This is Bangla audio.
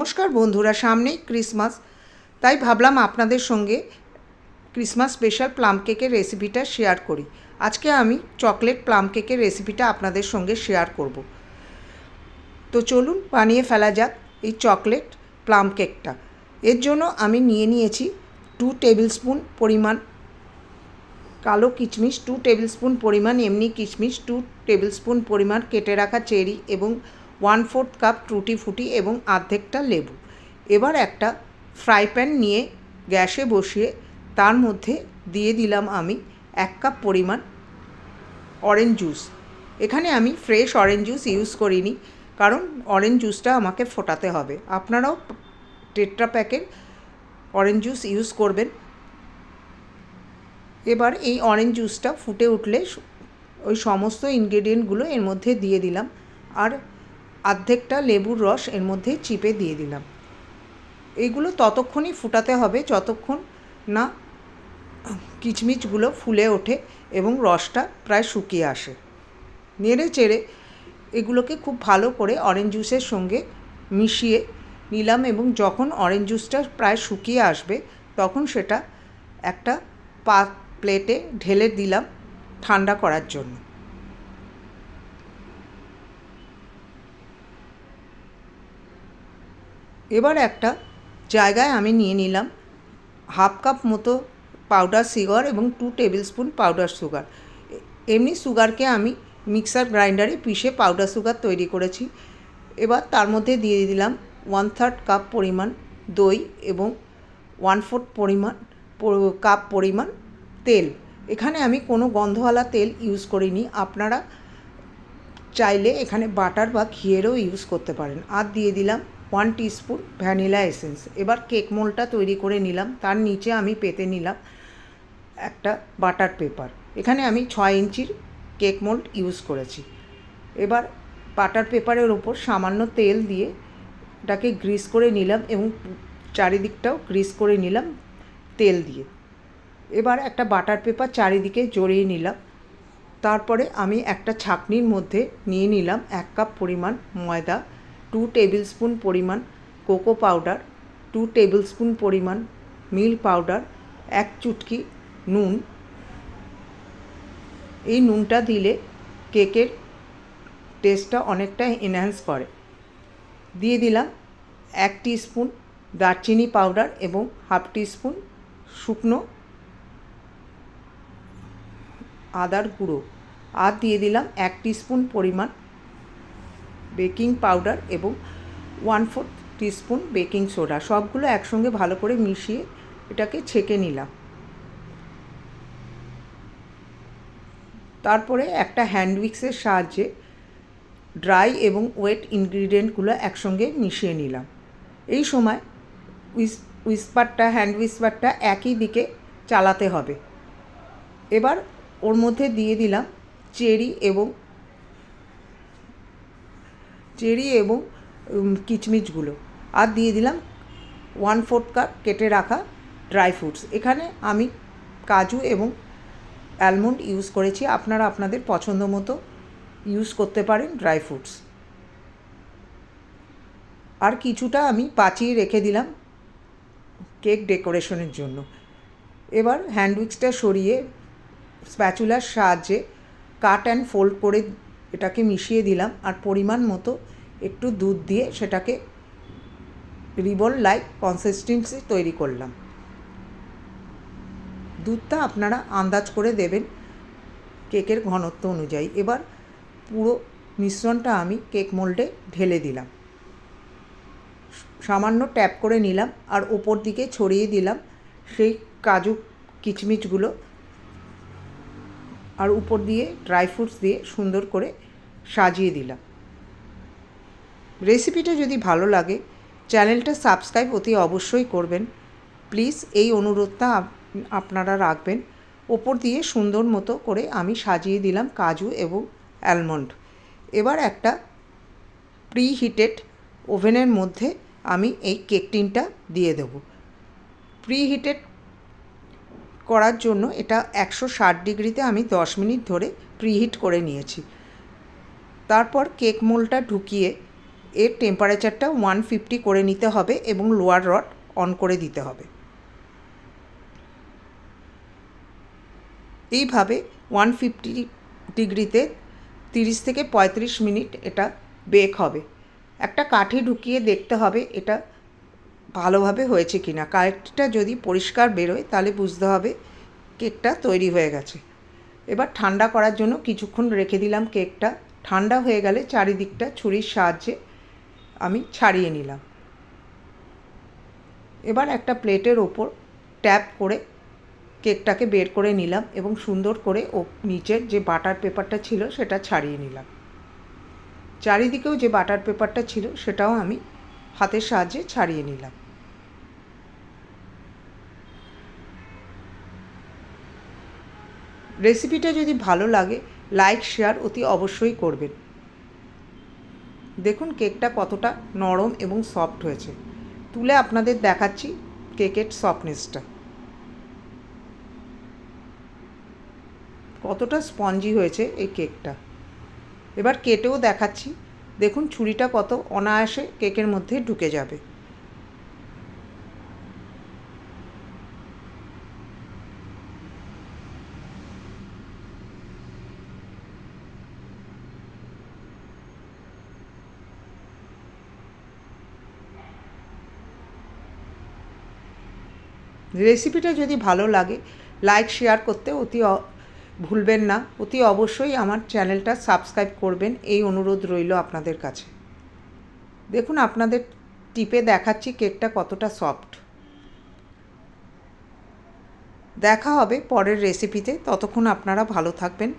নমস্কার বন্ধুরা, সামনেই ক্রিসমাস, তাই ভাবলাম আপনাদের সঙ্গে ক্রিসমাস স্পেশাল প্লাম কেকের রেসিপিটা শেয়ার করি। আজকে আমি চকলেট প্লাম কেকের রেসিপিটা আপনাদের সঙ্গে শেয়ার করব। তো চলুন বানিয়ে ফেলা যাক এই চকলেট প্লাম কেকটা। এর জন্য আমি নিয়েছি 2 টেবিল স্পুন পরিমাণ কালো কিশমিশ, 2 টেবিল স্পুন পরিমাণ এমনি কিশমিশ, 2 টেবিল স্পুন পরিমাণ কেটে রাখা চেরি এবং 1/4 কাপ টুটি ফুটি এবং অর্ধেকটা লেবু। এবার একটা ফ্রাই প্যান নিয়ে গ্যাসে বসিয়ে তার মধ্যে দিয়ে দিলাম আমি 1 কাপ পরিমাণ অরেঞ্জ জুস। এখানে আমি ফ্রেশ অরেঞ্জ জুস ইউজ করিনি, কারণ অরেঞ্জ জুসটা আমাকে ফোটাতে হবে। আপনারাও টেট্রা প্যাকের অরেঞ্জ জুস ইউজ করবেন। এবার এই অরেঞ্জ জুসটা ফুটে উঠলে ওই সমস্ত ইনগ্রেডিয়েন্টগুলো এর মধ্যে দিয়ে দিলাম, আর অর্ধেকটা লেবুর রস এর মধ্যে চিপে দিয়ে দিলাম। এইগুলো ততক্ষণই ফুটাতে হবে যতক্ষণ না কিশমিশগুলো ফুলে ওঠে এবং রসটা প্রায় শুকিয়ে আসে। নেড়ে চেড়ে এগুলোকে খুব ভালো করে অরেঞ্জ জুসের সঙ্গে মিশিয়ে নিলাম এবং যখন অরেঞ্জ জুসটা প্রায় শুকিয়ে আসবে তখন সেটা একটা প্লেটে ঢেলে দিলাম ঠান্ডা করার জন্য। এবার একটা জায়গায় আমি নিয়ে নিলাম 1/2 কাপ মতো পাউডার সুগার এবং 2 টেবিল স্পুন পাউডার সুগার। এমনি সুগারকে আমি মিক্সার গ্রাইন্ডারে পিষে পাউডার সুগার তৈরি করেছি। এবার তার মধ্যে দিয়ে দিলাম 1/3 কাপ পরিমাণ দই এবং 1/4 কাপ পরিমাণ তেল। এখানে আমি কোনো গন্ধওয়ালা তেল ইউজ করিনি, আপনারা চাইলে এখানে বাটার বা ঘিয়েরও ইউজ করতে পারেন। আর দিয়ে দিলাম 1 টিস্পুন ভ্যানিলা এসেন্স। এবার কেক মোল্ডটা তৈরি করে নিলাম, তার নিচে আমি পেতে নিলাম একটা বাটার পেপার। এখানে আমি 6 ইঞ্চির কেক মোল্ড ইউজ করেছি। এবার বাটার পেপারের ওপর সামান্য তেল দিয়ে এটাকে গ্রিস করে নিলাম এবং চারিদিকটাও গ্রিস করে নিলাম তেল দিয়ে। এবার একটা বাটার পেপার চারিদিকে জড়িয়ে নিলাম। তারপরে আমি একটা ছাঁকনির মধ্যে নিয়ে নিলাম 1 কাপ পরিমাণ ময়দা, 2 টেবিল স্পুন পরিমাণ কোকো পাউডার, 2 টেবিল স্পুন পরিমাণ মিল্ক পাউডার, 1 চুটকি নুন। এই নুনটা দিলে কেকের টেস্টটা অনেকটা এনহ্যান্স করে। দিয়ে দিলাম 1 টিস্পুন দারচিনি পাউডার এবং 1/2 টিস্পুন শুকনো আদার গুঁড়ো। আর দিয়ে দিলাম 1 টিস্পুন পরিমাণ বেকিং পাউডার এবং 1/4 টিস্পুন বেকিং সোডা। সবগুলো একসঙ্গে ভালো করে মিশিয়ে এটাকে ছেঁকে নিলাম। তারপরে একটা হ্যান্ড উইক্সের সাহায্যে ড্রাই এবং ওয়েট ইনগ্রিডিয়েন্টগুলো একসঙ্গে মিশিয়ে নিলাম। এই সময় হ্যান্ড উইস্পারটা একই দিকে চালাতে হবে। এবার ওর মধ্যে দিয়ে দিলাম চেরি এবং কিশমিশগুলো, আর দিয়ে দিলাম 1/4 কাপ কেটে রাখা ড্রাই ফ্রুটস। এখানে আমি কাজু এবং অ্যালমন্ড ইউজ করেছি, আপনারা আপনাদের পছন্দ মতো ইউজ করতে পারেন ড্রাই ফ্রুটস। আর কিছুটা আমি বাঁচিয়ে রেখে দিলাম কেক ডেকোরেশনের জন্য। এবার হ্যান্ড উইক্সটা সরিয়ে স্প্যাচুলার সাহায্যে কাট অ্যান্ড ফোল্ড করে এটাকে মিশিয়ে দিলাম, আর পরিমাণ মতো একটু দুধ দিয়ে সেটাকে রিবন লাইক কনসিস্টেন্সি তৈরি করলাম। দুধটা আপনারা আন্দাজ করে দেবেন কেকের ঘনত্ব অনুযায়ী। এবার পুরো মিশ্রণটা আমি কেক মোল্ডে ঢেলে দিলাম, সামান্য ট্যাপ করে নিলাম আর ওপর দিকে ছড়িয়ে দিলাম সেই কাজু কিশমিশগুলো, আর উপর দিয়ে ড্রাই ফ্রুটস দিয়ে সুন্দর করে সাজিয়ে দিলাম। রেসিপিটা যদি ভালো লাগে চ্যানেলটা সাবস্ক্রাইব অতি অবশ্যই করবেন প্লিজ, এই অনুরোধটা আপনারা রাখবেন। ওপর দিয়ে সুন্দর মতো করে আমি সাজিয়ে দিলাম কাজু এবং অ্যালমন্ড। এবার একটা প্রিহিটেড ওভেনের মধ্যে আমি এই কেক টিনটা দিয়ে দেব। প্রিহিটেড করার জন্য এটা 160 ডিগ্রিতে আমি 10 মিনিট ধরে প্রিহিট করে নিয়েছি। তারপর কেক মোল্ডটা ঢুকিয়ে এর টেম্পারেচারটা 150 করে নিতে হবে এবং লোয়ার রড অন করে দিতে হবে। এইভাবে 150 ডিগ্রিতে 30 থেকে 35 মিনিট এটা বেক হবে। একটা কাঠি ঢুকিয়ে দেখতে হবে এটা ভালোভাবে হয়েছে কিনা। কাঠটা যদি পরিষ্কার বেরোয় তাহলে বুঝতে হবে কেকটা তৈরি হয়ে গেছে। এবার ঠান্ডা করার জন্য কিছুক্ষণ রেখে দিলাম কেকটা। ঠান্ডা হয়ে গেলে চারিদিকটা ছুরির সাহায্যে আমি ছাড়িয়ে নিলাম। এবার একটা প্লেটের ওপর ট্যাপ করে কেকটাকে বের করে নিলাম এবং সুন্দর করে নিচের যে বাটার পেপারটা ছিল সেটা ছাড়িয়ে নিলাম। চারিদিকেও যে বাটার পেপারটা ছিল সেটাও আমি হাতের সাহায্যে ছাড়িয়ে নিলাম। রেসিপিটা যদি ভালো লাগে লাইক শেয়ার অতি অবশ্যই করবেন। দেখুন কেকটা কতটা নরম এবং সফট হয়েছে। তুলে আপনাদের দেখাচ্ছি কেকের সফটনেসটা কতটা স্পঞ্জি হয়েছে এই কেকটা। এবার কেটেও দেখাচ্ছি। দেখুন ছুরিটা কত অনায়াসে কেকের মধ্যে ঢুকে যাবে। রেসিপিটা যদি ভালো লাগে লাইক শেয়ার করতে ভুলবেন না। অতি অবশ্যই আমার চ্যানেলটা সাবস্ক্রাইব করবেন, এই অনুরোধ রইল আপনাদের কাছে। দেখুন আপনাদের টিপে দেখাচ্ছি কেকটা কতটা সফট। দেখা হবে পরের রেসিপিতে। ততক্ষণ আপনারা ভালো থাকবেন।